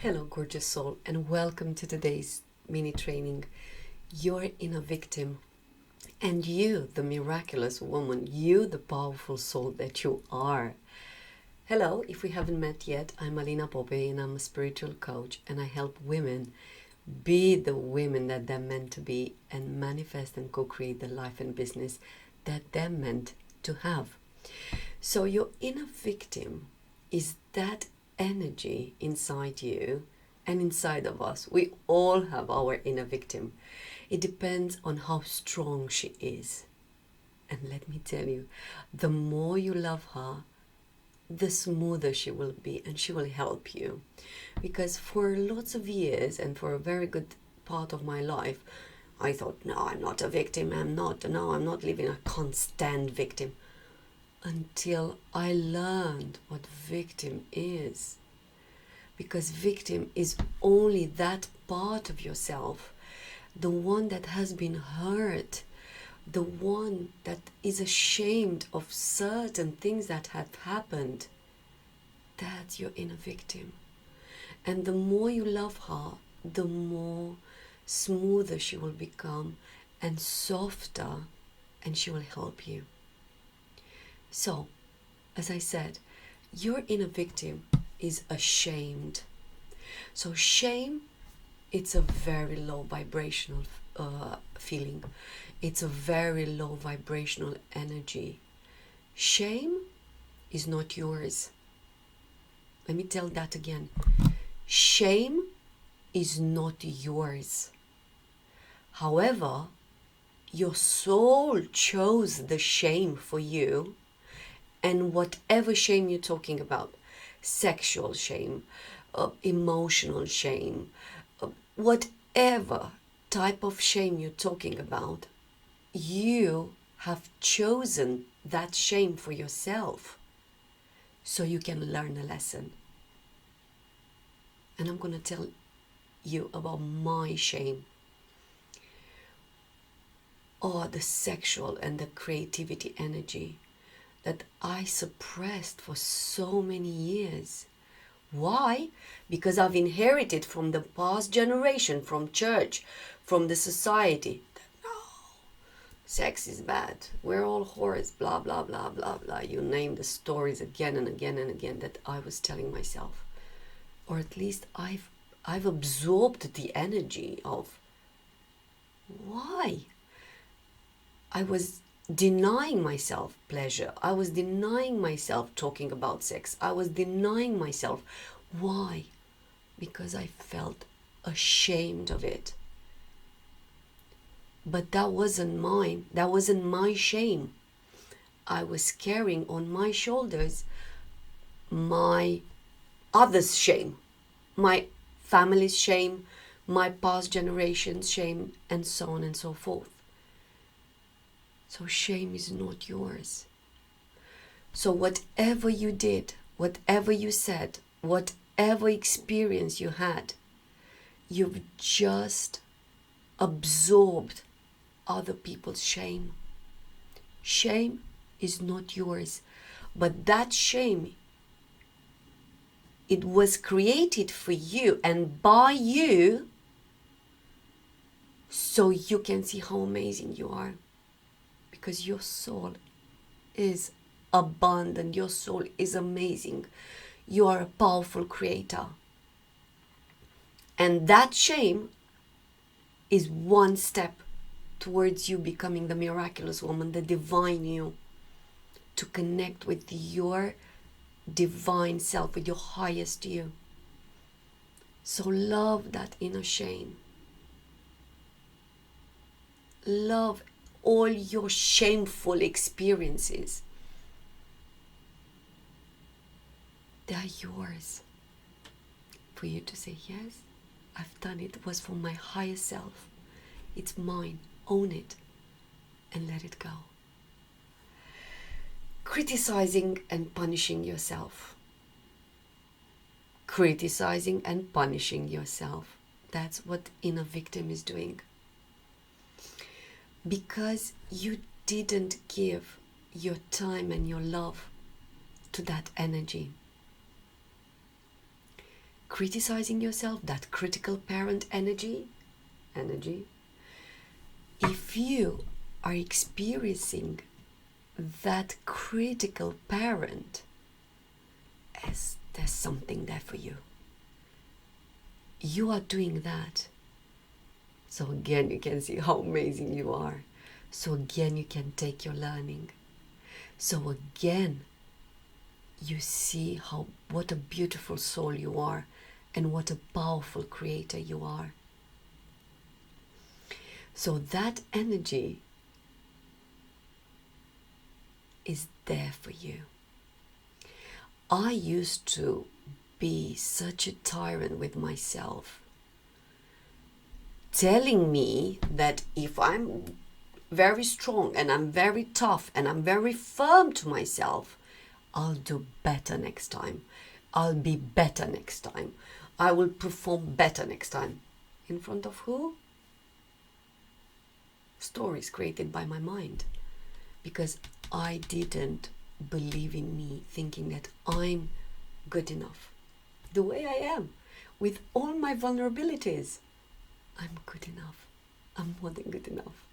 Hello, gorgeous soul, and welcome to today's mini training. You're in a victim, and you, the miraculous woman, you, the powerful soul that you are. Hello, if we haven't met yet, I'm Alina Pope, and I'm a spiritual coach, and I help women be the women that they're meant to be and manifest and co-create the life and business that they're meant to have. So your inner victim is that energy inside you and inside of us. We all have our inner victim. It depends on how strong she is. And let me tell you, the more you love her, the smoother she will be, and she will help you. Because for lots of years and for a very good part of my life, I thought, no, I'm not a victim. I'm not living a constant victim. Until I learned what victim is. Because victim is only that part of yourself, the one that has been hurt, the one that is ashamed of certain things that have happened. That's your inner victim. And the more you love her, the more smoother she will become and softer, and she will help you. So, as I said, your inner victim is ashamed. So shame, it's a very low vibrational feeling. It's a very low vibrational energy. Shame is not yours. Let me tell that again. Shame is not yours. However, your soul chose the shame for you. And whatever shame you're talking about, sexual shame, emotional shame, whatever type of shame you're talking about, you have chosen that shame for yourself so you can learn a lesson. And I'm going to tell you about my shame. The sexual and the creativity energy that I suppressed for so many years. Why? Because I've inherited from the past generation, from church, from the society, that no, sex is bad. We're all whores, blah, blah, blah, blah, blah. You name the stories again and again and again that I was telling myself. Or at least I've absorbed the energy of why? I was denying myself pleasure. I was denying myself talking about sex. I was denying myself. Why? Because I felt ashamed of it. But that wasn't mine. That wasn't my shame. I was carrying on my shoulders my other's shame, my family's shame, my past generation's shame, and so on and so forth. So shame is not yours. So whatever you did, whatever you said, whatever experience you had, you've just absorbed other people's shame. Shame is not yours. But that shame, it was created for you and by you so you can see how amazing you are. Because your soul is abundant. Your soul is amazing. You are a powerful creator. And that shame is one step towards you becoming the miraculous woman, the divine you, to connect with your divine self, with your highest you. So love that inner shame. Love all your shameful experiences. They are yours. For you to say, yes, I've done it. It was for my higher self. It's mine. Own it and let it go. Criticizing and punishing yourself. Criticizing and punishing yourself. That's what inner victim is doing. Because you didn't give your time and your love to that energy. criticizing yourself, that critical parent energy, if you are experiencing that critical parent, as there's something there for you. You are doing that. So again, you can see how amazing you are. So again, you can take your learning. So again, you see what a beautiful soul you are and what a powerful creator you are. So that energy is there for you. I used to be such a tyrant with myself, telling me that if I'm very strong and I'm very tough and I'm very firm to myself, I'll do better next time. I'll be better next time. I will perform better next time. In front of who? Stories created by my mind. Because I didn't believe in me, thinking that I'm good enough. The way I am, with all my vulnerabilities, I'm good enough. I'm more than good enough.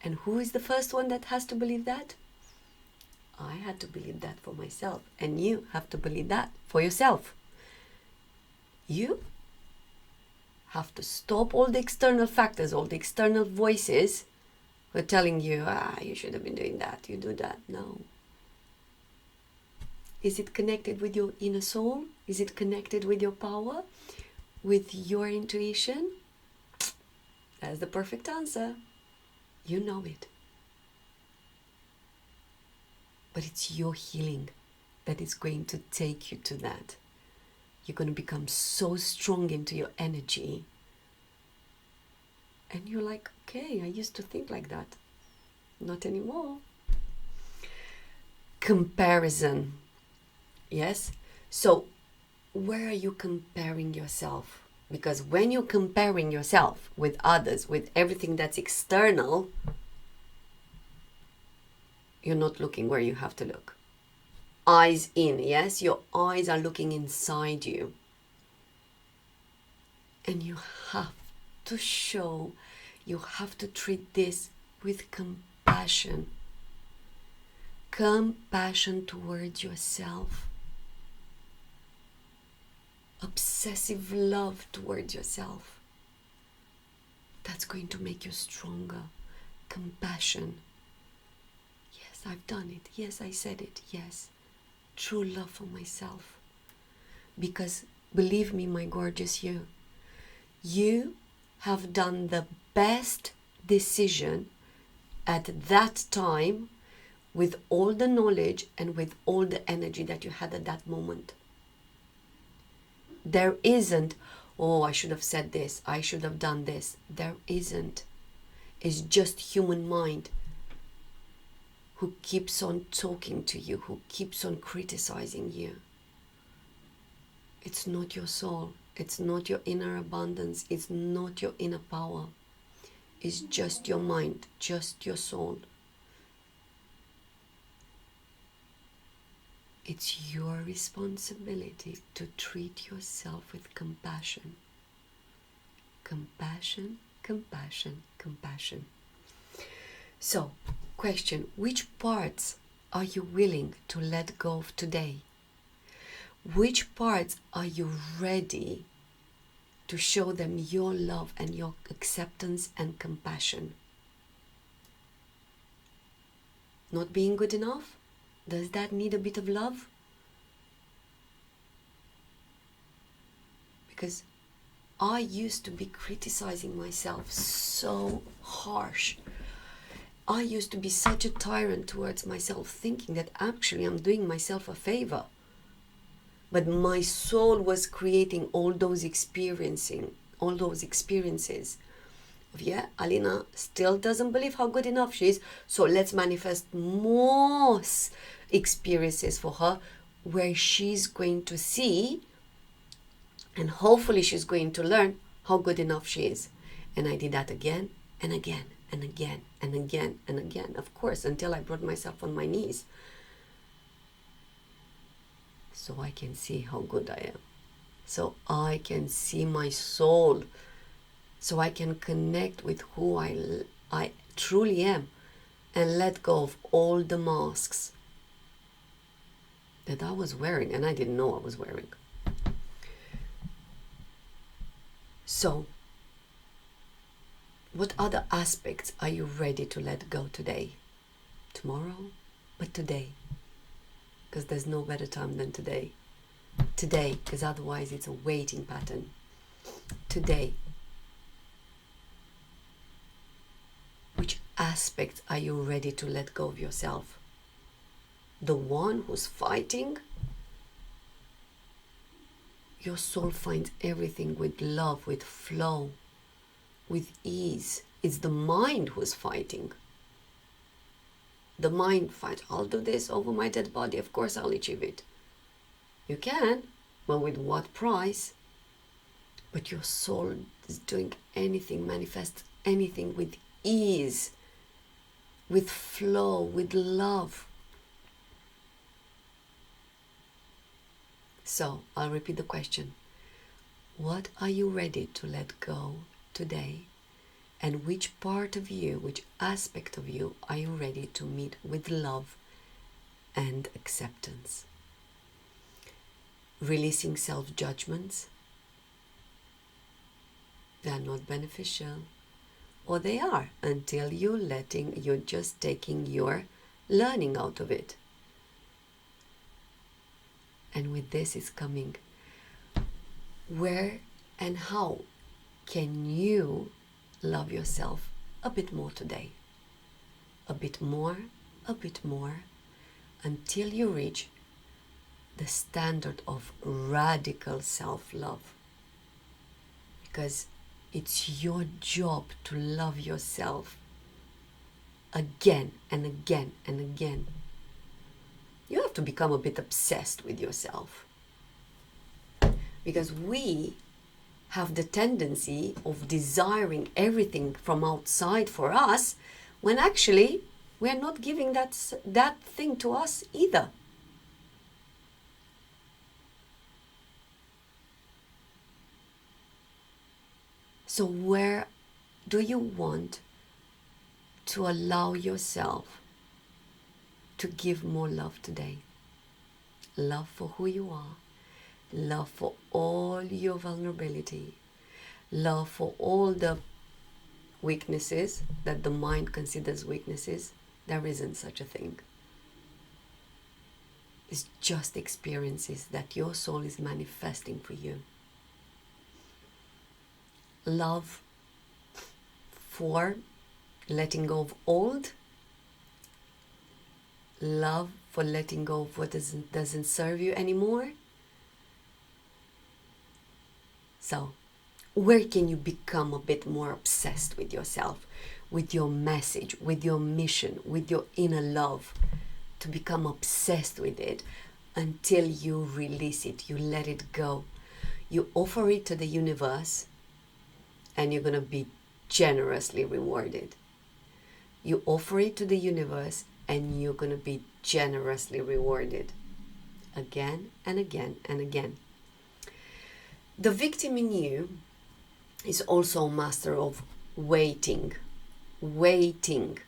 And who is the first one that has to believe that? I had to believe that for myself. And you have to believe that for yourself. You have to stop all the external factors, all the external voices who are telling you, you should have been doing that, you do that. No. Is it connected with your inner soul? Is it connected with your power? With your intuition? That's the perfect answer. You know it. But it's your healing that is going to take you to that. You're going to become so strong into your energy. And you're like, okay, I used to think like that. Not anymore. Comparison. Yes? So, where are you comparing yourself? Because when you're comparing yourself with others, with everything that's external, you're not looking where you have to look. Eyes in, yes? Your eyes are looking inside you. And you have to show, you have to treat this with compassion. Compassion towards yourself. Obsessive love towards yourself. That's going to make you stronger. Compassion. Yes, I've done it. Yes, I said it. Yes. True love for myself. Because believe me, my gorgeous you have done the best decision at that time with all the knowledge and with all the energy that you had at that moment. There isn't, I should have said this, I should have done this. There isn't. It's just human mind who keeps on talking to you, who keeps on criticizing you. It's not your soul. It's not your inner abundance. It's not your inner power. It's just your mind, just your soul. It's your responsibility to treat yourself with compassion. Compassion, compassion, compassion. So, question, which parts are you willing to let go of today? Which parts are you ready to show them your love and your acceptance and compassion? Not being good enough? Does that need a bit of love? Because I used to be criticizing myself so harsh. I used to be such a tyrant towards myself, thinking that actually I'm doing myself a favor. But my soul was creating all those experiences of, Alina still doesn't believe how good enough she is, so let's manifest more experiences for her where she's going to see, and hopefully she's going to learn how good enough she is. And I did that again and again and again and again and again, of course, until I brought myself on my knees so I can see how good I am. so I can see my soul, so I can connect with who I truly am and let go of all the masks that I was wearing and I didn't know I was wearing. So, what other aspects are you ready to let go today? Tomorrow? But today. Because there's no better time than today. Today, because otherwise it's a waiting pattern. Today. Which aspects are you ready to let go of yourself? The one who's fighting? Your soul finds everything with love, with flow, with ease. It's the mind who's fighting. The mind fights, I'll do this over my dead body, of course I'll achieve it. You can, but with what price? But your soul is doing anything, manifests anything with ease, with flow, with love. So, I'll repeat the question. What are you ready to let go today? And which part of you, which aspect of you are you ready to meet with love and acceptance? Releasing self-judgments. They are not beneficial. Or they are, until you're just taking your learning out of it. And with this is coming, where and how can you love yourself a bit more today? A bit more, until you reach the standard of radical self-love. Because it's your job to love yourself again and again and again. You have to become a bit obsessed with yourself. Because we have the tendency of desiring everything from outside for us, when actually we're not giving that thing to us either. So where do you want to allow yourself to give more love today? Love for who you are, love for all your vulnerability, love for all the weaknesses that the mind considers weaknesses. There isn't such a thing. It's just experiences that your soul is manifesting for you. Love for letting go of old, love for letting go of what doesn't serve you anymore. So, where can you become a bit more obsessed with yourself, with your message, with your mission, with your inner love, to become obsessed with it until you release it, you let it go. You offer it to the universe and you're going to be generously rewarded. You offer it to the universe and you're going to be generously rewarded. Again and again and again. The victim in you is also a master of waiting. Waiting.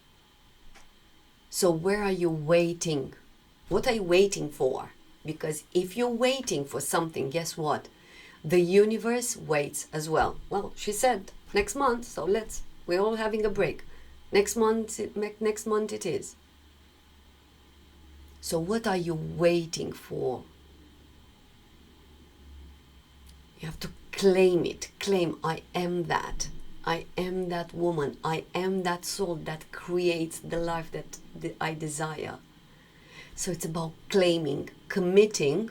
So where are you waiting? What are you waiting for? Because if you're waiting for something, guess what? The universe waits as well. Well, she said next month, so we're all having a break. Next month it is. So what are you waiting for? You have to claim it. Claim, I am that. I am that woman. I am that soul that creates the life that I desire. So it's about claiming, committing,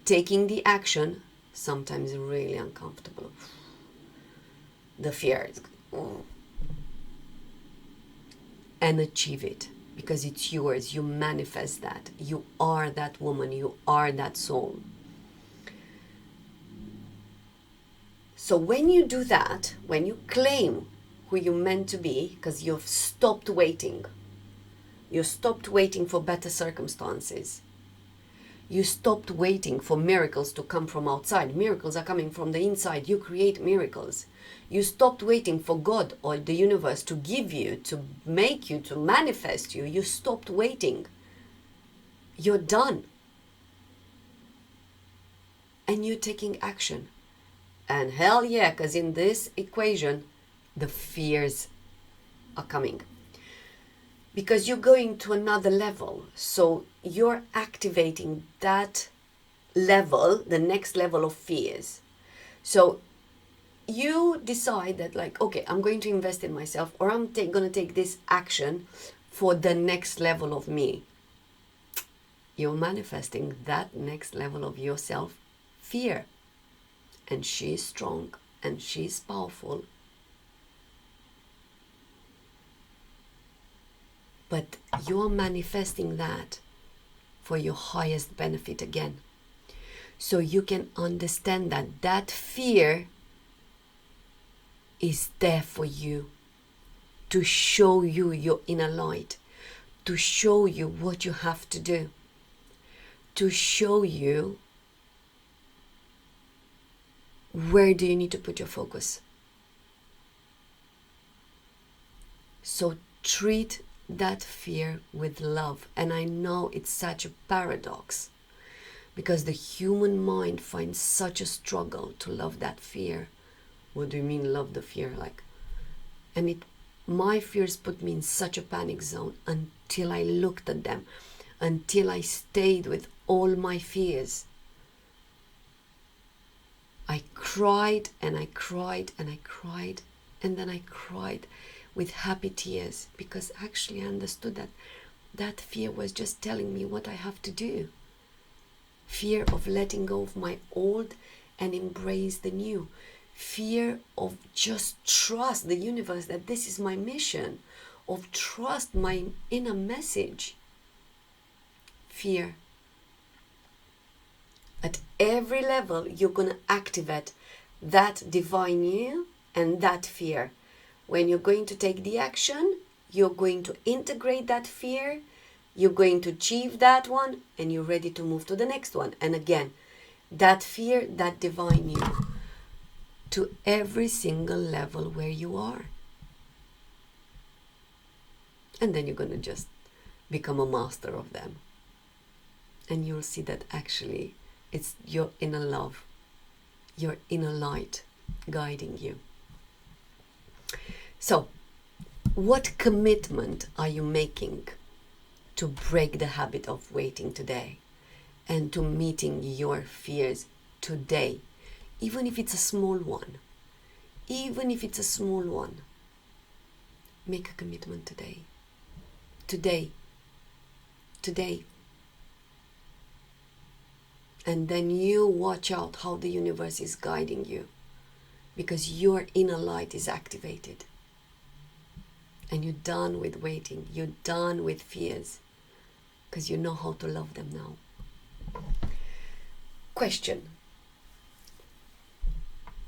taking the action. Sometimes really uncomfortable. The fear is, and achieve it, because it's yours. You manifest that. You are that woman. You are that soul. So when you do that, when you claim who you're meant to be, because you've stopped waiting, you stopped waiting for better circumstances, You stopped waiting for miracles to come from outside. Miracles are coming from the inside. You create miracles. You stopped waiting for God or the universe to give you, to make you, to manifest you. You stopped waiting. You're done. And you're taking action. And hell yeah, because in this equation, the fears are coming. Because you're going to another level. So you're activating that level, the next level of fears. So you decide that like, okay, I'm going to invest in myself, or I'm going to take this action for the next level of me. You're manifesting that next level of yourself, fear. And she's strong and she's powerful. But you're manifesting that for your highest benefit again. So you can understand that that fear is there for you to show you your inner light, to show you what you have to do, to show you where do you need to put your focus. So treat that fear with love. And I know it's such a paradox because the human mind finds such a struggle to love that fear. What do you mean love the fear? My fears put me in such a panic zone until I looked at them, until I stayed with all my fears. I cried and I cried and I cried, and then I cried with happy tears because actually I understood that that fear was just telling me what I have to do. Fear of letting go of my old and embrace the new. Fear of just trust the universe that this is my mission, of trust my inner message. Fear. At every level, you're going to activate that divine you and that fear. When you're going to take the action, you're going to integrate that fear, you're going to achieve that one, and you're ready to move to the next one. And again, that fear, that divine you, to every single level where you are. And then you're going to just become a master of them. And you'll see that actually it's your inner love, your inner light guiding you. So, what commitment are you making to break the habit of waiting today and to meeting your fears today? Even if it's a small one. Even if it's a small one. Make a commitment today. Today. Today. And then you watch out how the universe is guiding you. Because your inner light is activated. And you're done with waiting. You're done with fears. Because you know how to love them now. Question.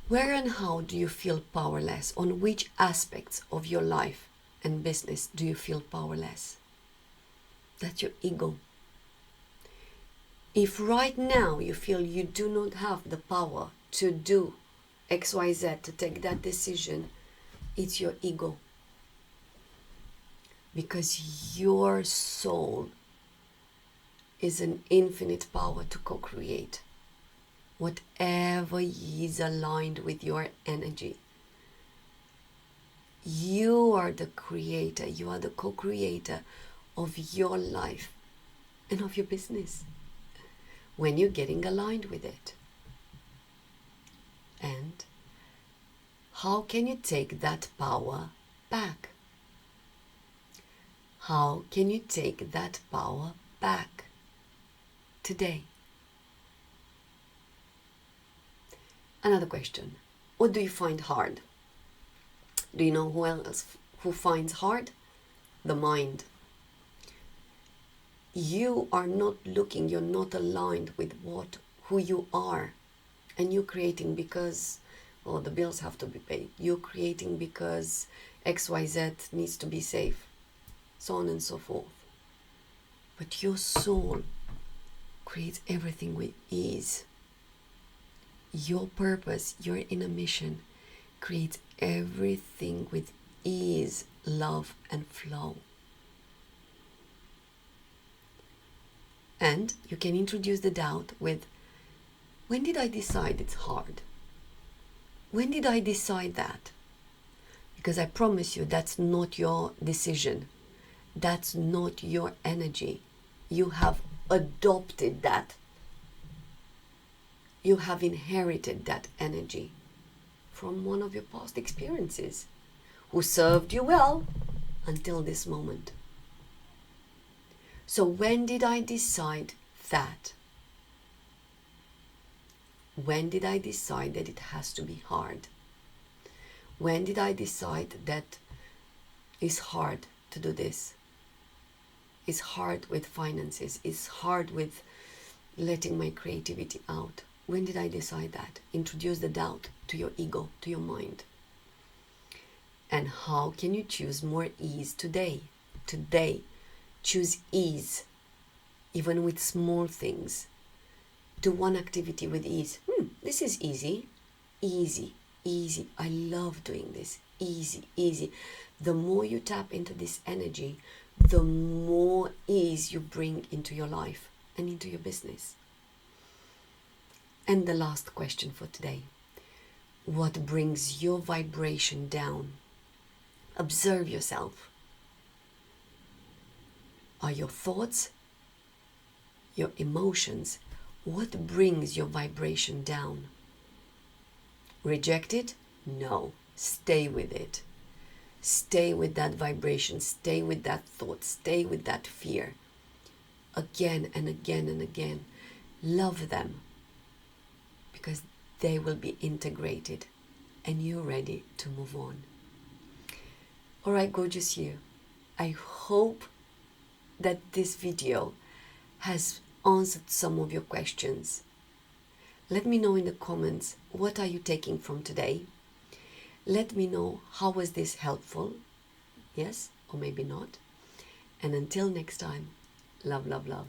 Where and how do you feel powerless? On which aspects of your life and business do you feel powerless? That's your ego. If right now you feel you do not have the power to do XYZ, to take that decision, it's your ego. Because your soul is an infinite power to co-create whatever is aligned with your energy. You are the creator, you are the co-creator of your life and of your business when you're getting aligned with it. And how can you take that power back? How can you take that power back today? Another question. What do you find hard? Do you know who finds hard? The mind. You are not looking, you're not aligned with who you are. And you're creating because, the bills have to be paid. You're creating because XYZ needs to be safe. So on and so forth. But your soul creates everything with ease. Your purpose, your inner mission creates everything with ease, love, and flow. And you can introduce the doubt with, when did I decide it's hard? When did I decide that? Because I promise you, that's not your decision. That's not your energy. You have adopted that. You have inherited that energy from one of your past experiences who served you well until this moment. So when did I decide that? When did I decide that it has to be hard? When did I decide that it's hard to do this? It's hard with finances. It's hard with letting my creativity out. When did I decide that? Introduce the doubt to your ego, to your mind. And how can you choose more ease today? Today, choose ease, even with small things. Do one activity with ease. This is easy. Easy, easy. I love doing this. Easy, easy. The more you tap into this energy, the more ease you bring into your life and into your business. And the last question for today. What brings your vibration down? Observe yourself. Are your thoughts, your emotions, what brings your vibration down? Reject it? No. Stay with it. Stay with that vibration. Stay with that thought. Stay with that fear. Again and again and again. Love them. Because they will be integrated. And you're ready to move on. Alright, gorgeous you. I hope that this video has answered some of your questions. Let me know in the comments, what are you taking from today? Let me know, how was this helpful? Yes, or maybe not. And until next time, love, love, love.